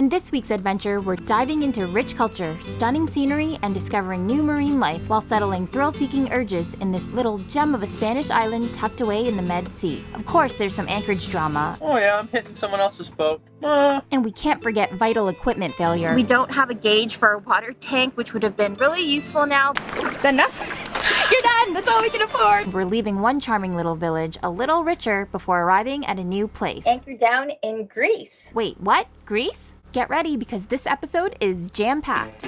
In this week's adventure, we're diving into rich culture, stunning scenery, and discovering new marine life while settling thrill-seeking urges in this little gem of a Spanish island tucked away in the Med Sea. Of course, there's some Anchorage drama. Oh yeah, I'm hitting someone else's boat. And we can't forget vital equipment failure. We don't have a gauge for a water tank, which would have been really useful now. Is that enough? You're done! That's all we can afford! We're leaving one charming little village a little richer before arriving at a new place. Anchor down in Greece. Wait, what? Greece? Get ready because this episode is jam-packed.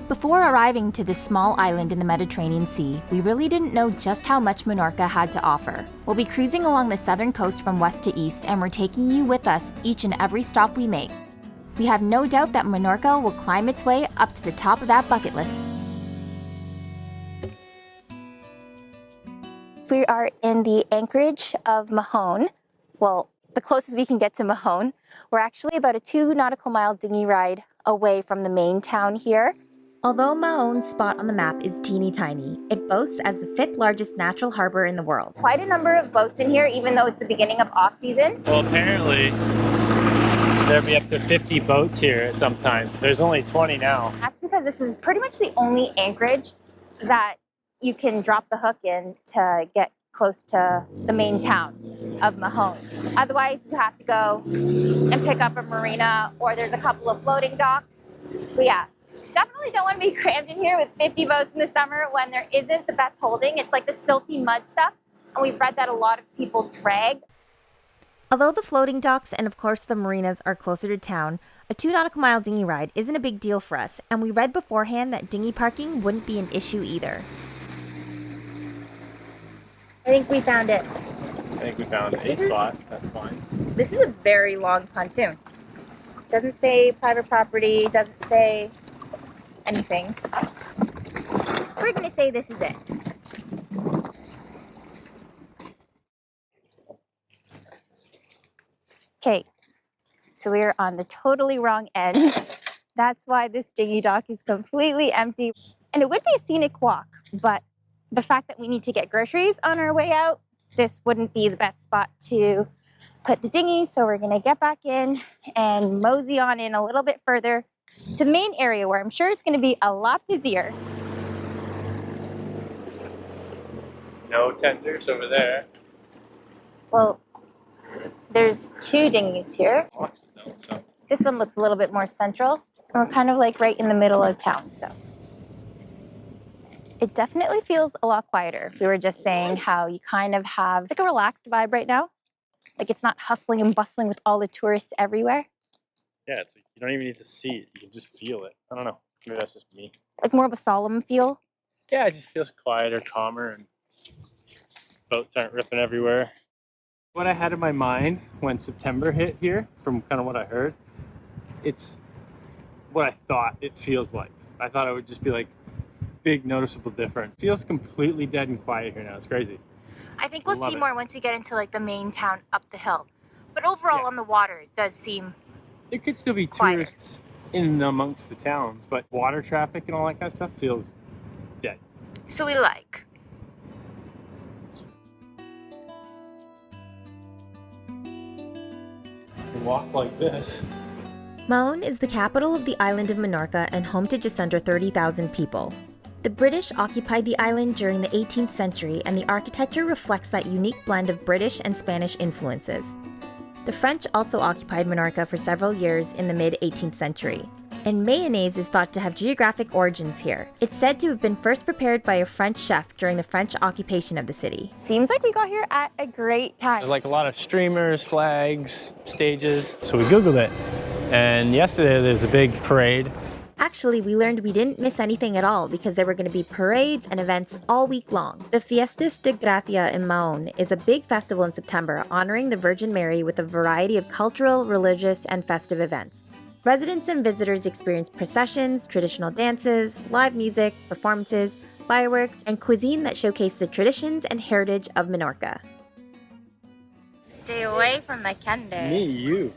Before arriving to this small island in the Mediterranean Sea, we really didn't know just how much Minorca had to offer. We'll be cruising along the southern coast from west to east, and we're taking you with us each and every stop we make. We have no doubt that Minorca will climb its way up to the top of that bucket list. We are in the Anchorage of Mahón. Well, the closest we can get to Mahón. We're actually about a 2 nautical mile dinghy ride away from the main town here. Although Mahón's spot on the map is teeny tiny, it boasts as the 5th largest natural harbor in the world. Quite a number of boats in here, even though it's the beginning of off-season. Well, apparently there'll be up to 50 boats here at some time. There's only 20 now. That's because this is pretty much the only anchorage that you can drop the hook in to get close to the main town of Mahón. Otherwise, you have to go and pick up a marina, or there's a couple of floating docks. But yeah, definitely don't want to be crammed in here with 50 boats in the summer when there isn't the best holding. It's like the silty mud stuff, and we've read that a lot of people drag. Although the floating docks and of course the marinas are closer to town, a 2 nautical mile dinghy ride isn't a big deal for us, and we read beforehand that dinghy parking wouldn't be an issue either. I think we found it. I think we found a spot. That's fine. This is a very long pontoon. Doesn't say private property, doesn't say anything. We're gonna say this is it. Okay, so we're on the totally wrong end. That's why this dinghy dock is completely empty. And it would be a scenic walk, but the fact that we need to get groceries on our way out, this wouldn't be the best spot to put the dinghy. So we're gonna get back in and mosey on in a little bit further to the main area where I'm sure it's gonna be a lot busier. No tenders over there. Well, there's 2 dinghies here. So. This one looks a little bit more central. And we're kind of like right in the middle of town, so. It definitely feels a lot quieter. We were just saying how you kind of have like a relaxed vibe right now. Like it's not hustling and bustling with all the tourists everywhere. Yeah, it's like you don't even need to see it. You can just feel it. I don't know. Maybe that's just me. Like more of a solemn feel. Yeah, it just feels quieter, calmer, and boats aren't ripping everywhere. What I had in my mind when September hit here, from kind of what I heard, it's what I thought it feels like. I thought it would just be like big noticeable difference. It feels completely dead and quiet here now. It's crazy. I think we'll see more once we get into like the main town up the hill. But overall on the water, it does seem there could still be quieter. Tourists in and amongst the towns, but water traffic and all that kind of stuff feels dead. So we like. You walk like this. Mahón is the capital of the island of Minorca and home to just under 30,000 people. The British occupied the island during the 18th century, and the architecture reflects that unique blend of British and Spanish influences. The French also occupied Minorca for several years in the mid-18th century, and mayonnaise is thought to have geographic origins here. It's said to have been first prepared by a French chef during the French occupation of the city. Seems like we got here at a great time. There's like a lot of streamers, flags, stages. So we Googled it, and yesterday there's a big parade. Actually, we learned we didn't miss anything at all because there were going to be parades and events all week long. The Fiestas de Gracia in Mahón is a big festival in September honoring the Virgin Mary with a variety of cultural, religious, and festive events. Residents and visitors experience processions, traditional dances, live music, performances, fireworks, and cuisine that showcase the traditions and heritage of Minorca. Stay away from my candy. Me, you.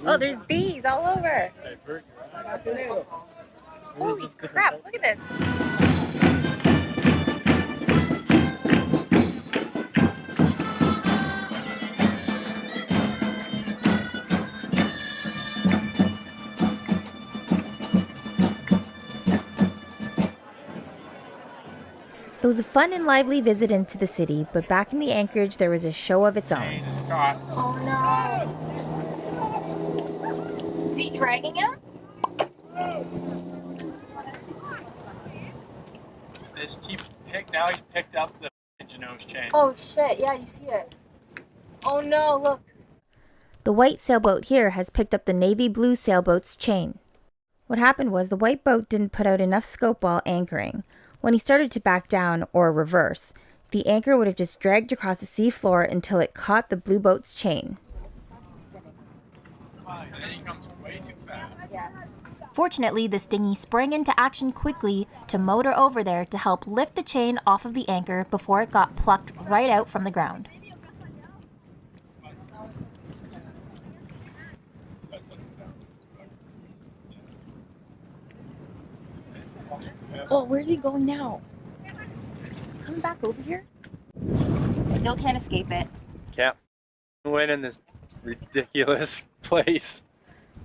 Oh, there's bees all over. Holy crap, look at this. was a fun and lively visit into the city, but back in the Anchorage, there was a show of its own. Oh no. Is he dragging him? Now he's picked up the nose chain. Oh shit, yeah, you see it. Oh no, look. The white sailboat here has picked up the navy blue sailboat's chain. What happened was the white boat didn't put out enough scope while anchoring. When he started to back down or reverse, the anchor would have just dragged across the sea floor until it caught the blue boat's chain. And then he comes way too fast. Yeah. Fortunately, this dinghy sprang into action quickly to motor over there to help lift the chain off of the anchor before it got plucked right out from the ground. Oh, where's he going now? He's coming back over here? Still can't escape it. Can't win in this ridiculous place.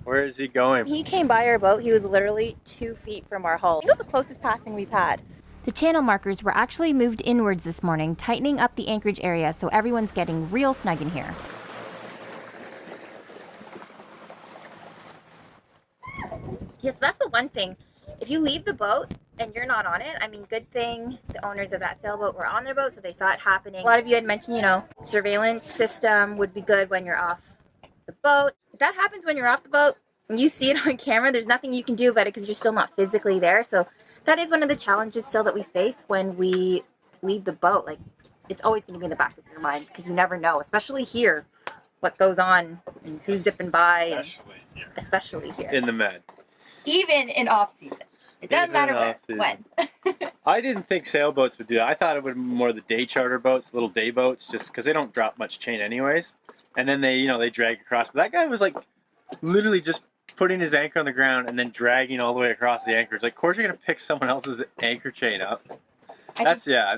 Where is he going? He came by our boat. He was literally 2 feet from our hull. I think it was the closest passing we've had. The channel markers were actually moved inwards this morning, tightening up the Anchorage area so everyone's getting real snug in here. Yes, that's the one thing. If you leave the boat and you're not on it, I mean, good thing the owners of that sailboat were on their boat, so they saw it happening. A lot of you had mentioned, you know, surveillance system would be good when you're off the boat. If that happens when you're off the boat and you see it on camera, there's nothing you can do about it because you're still not physically there. So that is one of the challenges still that we face when we leave the boat. Like, it's always going to be in the back of your mind because you never know, especially here, what goes on and who's zipping by. Especially here. In the Med. Even in off season. It doesn't matter when. I didn't think sailboats would do that. I thought it would be more the day charter boats, little day boats, just because they don't drop much chain anyways. And then they drag across. But that guy was like literally just putting his anchor on the ground and then dragging all the way across the anchorage. Like, of course you're going to pick someone else's anchor chain up. And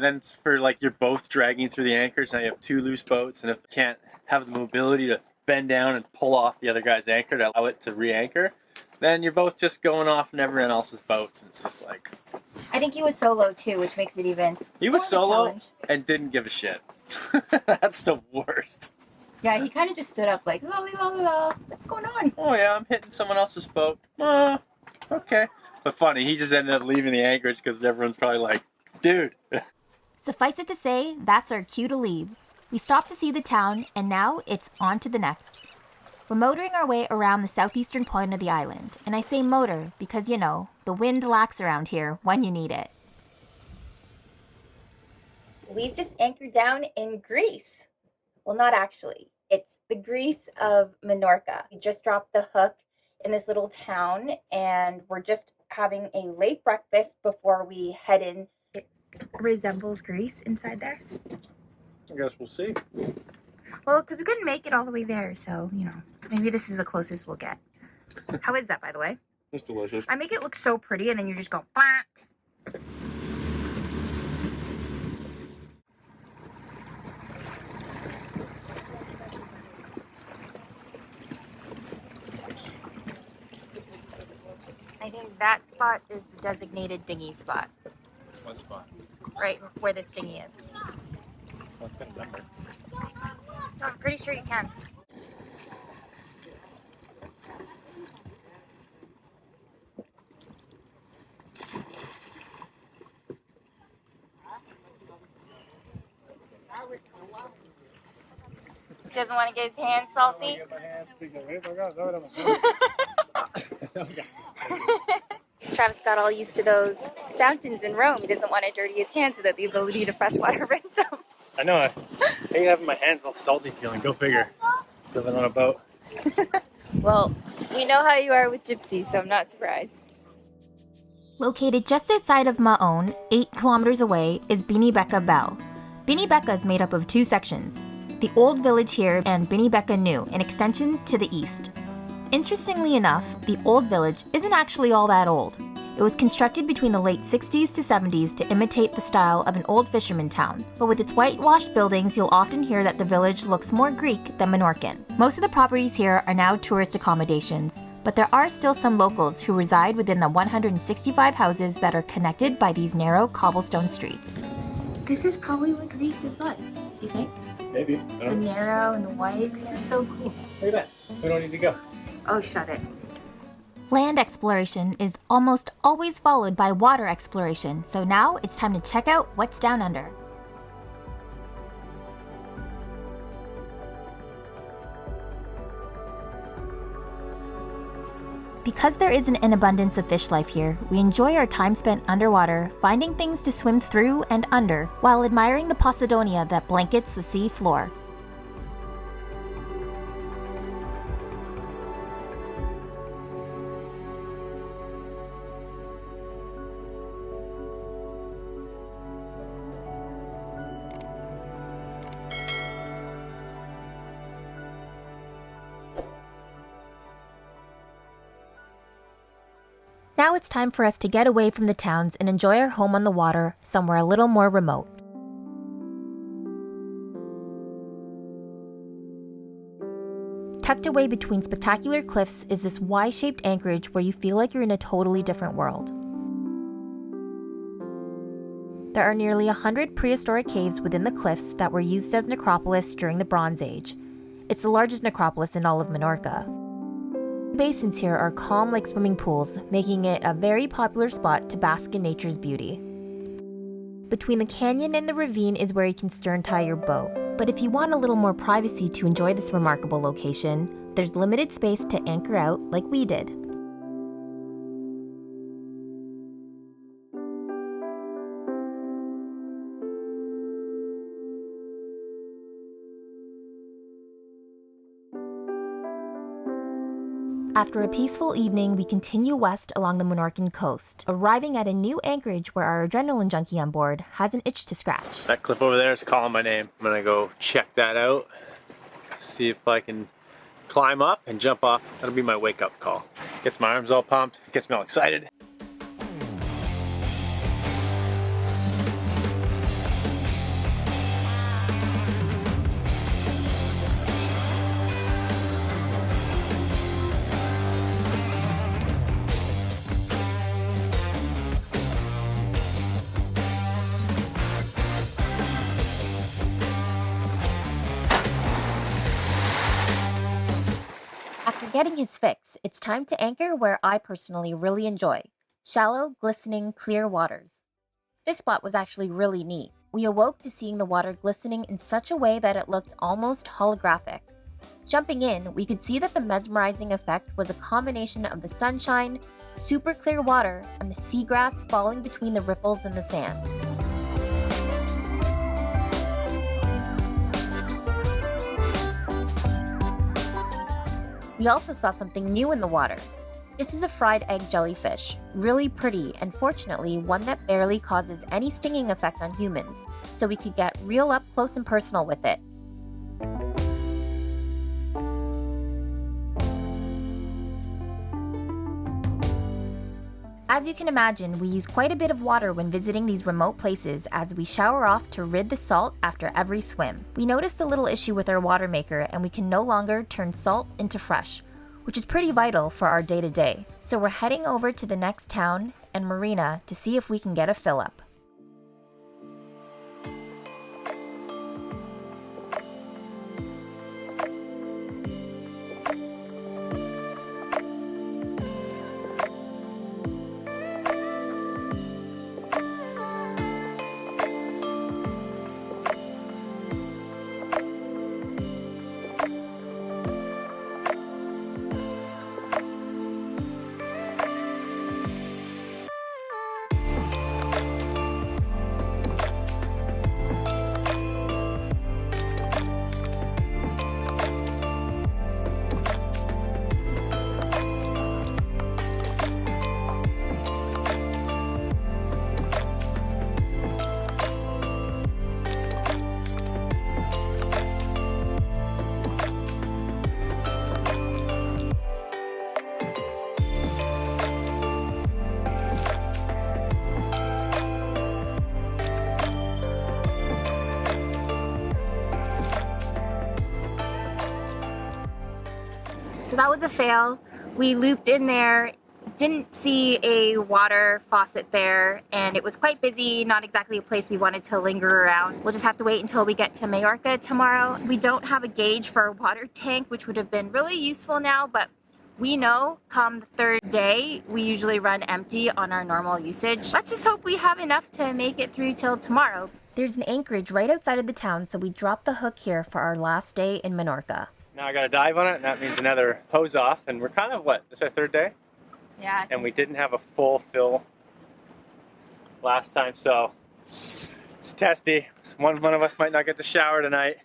then it's for like you're both dragging through the anchorage. Now you have two loose boats, and if you can't have the mobility to bend down and pull off the other guy's anchor to allow it to re-anchor, then you're both just going off in everyone else's boats, and it's just like... I think he was solo too, which makes it even... He was solo and didn't give a shit. That's the worst. Yeah, he kind of just stood up like, la la la la, what's going on? Oh yeah, I'm hitting someone else's boat. Okay. But funny, he just ended up leaving the anchorage because everyone's probably like, dude. Suffice it to say, that's our cue to leave. We stopped to see the town, and now it's on to the next. We're motoring our way around the southeastern point of the island, and I say motor because, you know, the wind lacks around here when you need it. We've just anchored down in Greece. Well, not actually. It's the Greece of Minorca. We just dropped the hook in this little town, and we're just having a late breakfast before we head in. It resembles Greece inside there. I guess we'll see. Well, because we couldn't make it all the way there, so, you know, maybe this is the closest we'll get. How is that, by the way? It's delicious. I make it look so pretty, and then you just go, bah. I think that spot is the designated dinghy spot. What spot? Right where this dinghy is. That's kind of number. No, I'm pretty sure you can. He doesn't want to get his hands salty. Travis got all used to those fountains in Rome. He doesn't want to dirty his hands without the ability to freshwater rinse them. I know. I hate having my hands all salty feeling. Go figure. Living on a boat. Well, we know how you are with Jibsea, so I'm not surprised. Located just outside of Mahón, 8 kilometers away, is Binibeca Bell. Binibeca is made up of 2 sections, the Old Village here and Binibeca New, an extension to the east. Interestingly enough, the Old Village isn't actually all that old. It was constructed between the late 60s to 70s to imitate the style of an old fisherman town, but with its whitewashed buildings, you'll often hear that the village looks more Greek than Menorcan. Most of the properties here are now tourist accommodations, but there are still some locals who reside within the 165 houses that are connected by these narrow cobblestone streets. This is probably what Greece is like. Do you think? Maybe. I The don't know. narrow and the white. This is so cool. Look at that. We don't need to go. Oh, shut it. Land exploration is almost always followed by water exploration, so now it's time to check out what's down under. Because there isn't an abundance of fish life here, we enjoy our time spent underwater, finding things to swim through and under, while admiring the Posidonia that blankets the sea floor. Now it's time for us to get away from the towns and enjoy our home on the water, somewhere a little more remote. Tucked away between spectacular cliffs is this Y-shaped anchorage where you feel like you're in a totally different world. There are nearly 100 prehistoric caves within the cliffs that were used as necropolis during the Bronze Age. It's the largest necropolis in all of Minorca. Basins here are calm like swimming pools, making it a very popular spot to bask in nature's beauty. Between the canyon and the ravine is where you can stern tie your boat. But if you want a little more privacy to enjoy this remarkable location, there's limited space to anchor out like we did. After a peaceful evening, we continue west along the Minorcan coast, arriving at a new anchorage where our adrenaline junkie on board has an itch to scratch. That cliff over there is calling my name. I'm gonna go check that out, see if I can climb up and jump off. That'll be my wake-up call. Gets my arms all pumped, gets me all excited. After getting his fix, it's time to anchor where I personally really enjoy: shallow, glistening, clear waters. This spot was actually really neat. We awoke to seeing the water glistening in such a way that it looked almost holographic. Jumping in, we could see that the mesmerizing effect was a combination of the sunshine, super clear water, and the seagrass falling between the ripples in the sand. We also saw something new in the water. This is a fried egg jellyfish, really pretty, and fortunately one that barely causes any stinging effect on humans, so we could get real up close and personal with it. As you can imagine, we use quite a bit of water when visiting these remote places as we shower off to rid the salt after every swim. We noticed a little issue with our Watermaker and we can no longer turn salt into fresh, which is pretty vital for our day-to-day. So we're heading over to the next town and marina to see if we can get a fill-up. So that was a fail. We looped in there, Didn't see a water faucet there, and it was quite busy, not exactly a place we wanted to linger around. We'll just have to wait until we get to Majorca tomorrow. We don't have a gauge for a water tank, which would have been really useful now, but we know come the third day, we usually run empty on our normal usage. Let's just hope we have enough to make it through till tomorrow. There's an anchorage right outside of the town, so we dropped the hook here for our last day in Minorca. Now I gotta dive on it, and that means another hose off, and we're kind of, what, this is our third day? Yeah. And we didn't have a full fill last time, so it's testy. One of us might not get to shower tonight.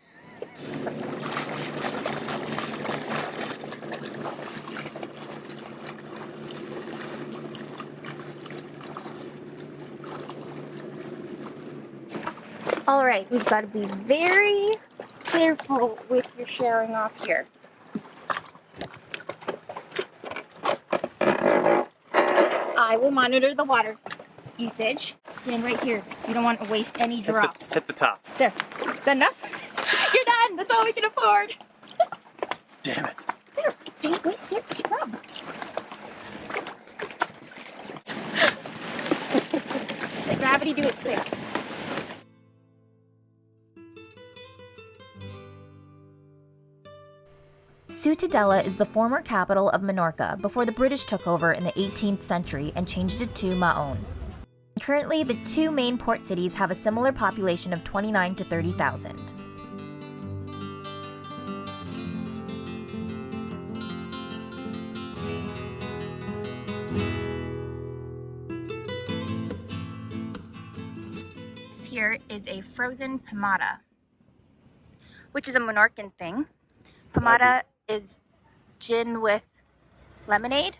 All right, we've got to be very careful with your showering off here. I will monitor the water usage. Stand right here. You don't want to waste any drops. Hit the top. There. Is that enough? You're done. That's all we can afford. Damn it. There. Don't waste your scrub. Let gravity do its thing. Ciutadella is the former capital of Menorca before the British took over in the 18th century and changed it to Mahón. Currently, the two main port cities have a similar population of 29 to 30,000. This here is a frozen pomada, which is a Menorcan thing. Pomada is gin with lemonade.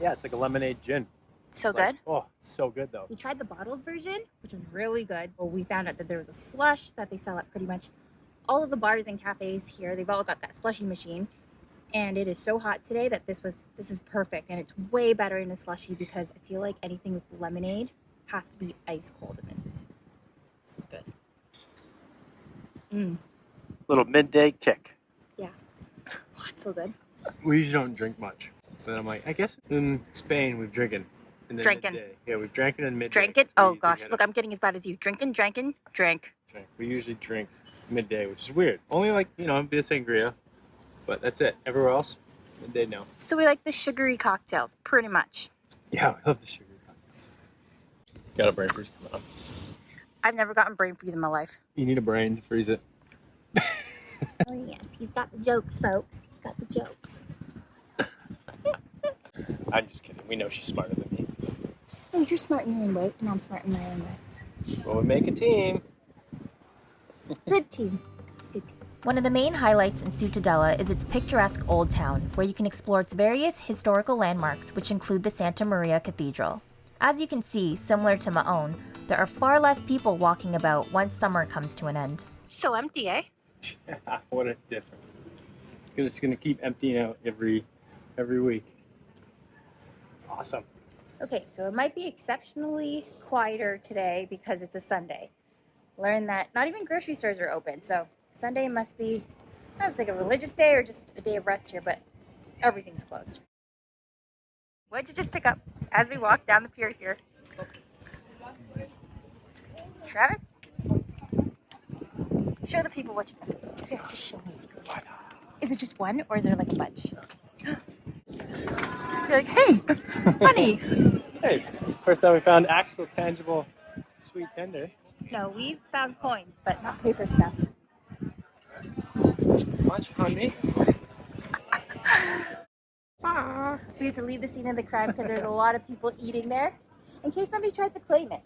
Yeah, it's like a lemonade gin. So It's like- good. oh, it's so good though. We tried the bottled version, which was really good. Well, we found out that there was a slush that they sell at pretty much all of the bars and cafes here. They've all got that slushy machine. And it is so hot today that this is perfect. And it's way better in a slushy because I feel like anything with lemonade has to be ice cold. And this is good. Little midday kick. Yeah. Oh, it's so good. We usually don't drink much. And I'm like, I guess in Spain we've drinking. In the Drinking. midday. Yeah, we've drinking in midday. Drink it? So we Oh usually gosh, get look, it. I'm getting as bad as you. Drinking, drink. Drink. We usually drink midday, which is weird. Only like, you know, a bit of sangria. But that's it. Everywhere else, midday, no. So we like the sugary cocktails, pretty much. Yeah, we love the sugar. Got a brain freeze coming up. I've never gotten brain freeze in my life. You need a brain to freeze it. Oh yes, he's got the jokes, folks. He's got the jokes. I'm just kidding. We know she's smarter than me. Oh, you're smart in your own way, and I'm smart in my own way. Well, we make a team. Good team. Good team. One of the main highlights in Ciutadella is its picturesque old town, where you can explore its various historical landmarks, which include the Santa Maria Cathedral. As you can see, similar to Mahón, there are far less people walking about once summer comes to an end. So empty, eh? What a difference. It's just gonna keep emptying out every week. Awesome. Okay, so it might be exceptionally quieter today because it's a Sunday. Learned that not even grocery stores are open, so Sunday must be, I don't know if it's like a religious day or just a day of rest here, but everything's closed. What'd you just pick up as we walk down the pier here? Travis? Show the people what you found. Here, just show us. Is it just one or is there like a bunch? You're like, hey, honey. Hey, first time we found actual tangible sweet tender. No, we've found coins, but not paper stuff. Much honey. We had to leave the scene of the crime because there's a lot of people eating there in case somebody tried to claim it.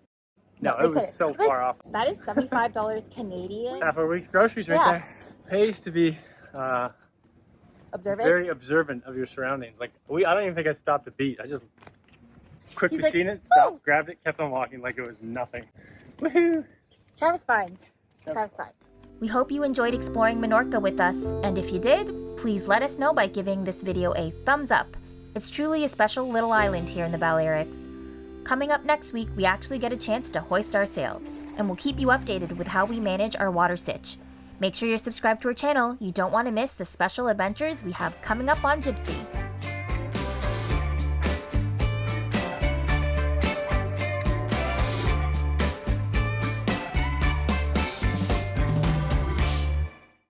No, they it was couldn't. so far off. That is $75 Canadian. Half a week's groceries right Yeah. there. Pays to be Observant. very observant of your surroundings. Like I don't even think I stopped a beat. I just quickly He's like, seen it, stopped, "Oh." grabbed it, kept on walking like it was nothing. Woohoo! Travis finds. Travis finds. We hope you enjoyed exploring Minorca with us, and if you did, please let us know by giving this video a thumbs up. It's truly a special little island here in the Balearics. Coming up next week, we actually get a chance to hoist our sails, and we'll keep you updated with how we manage our water sitch. Make sure you're subscribed to our channel. You don't want to miss the special adventures we have coming up on Jibsea.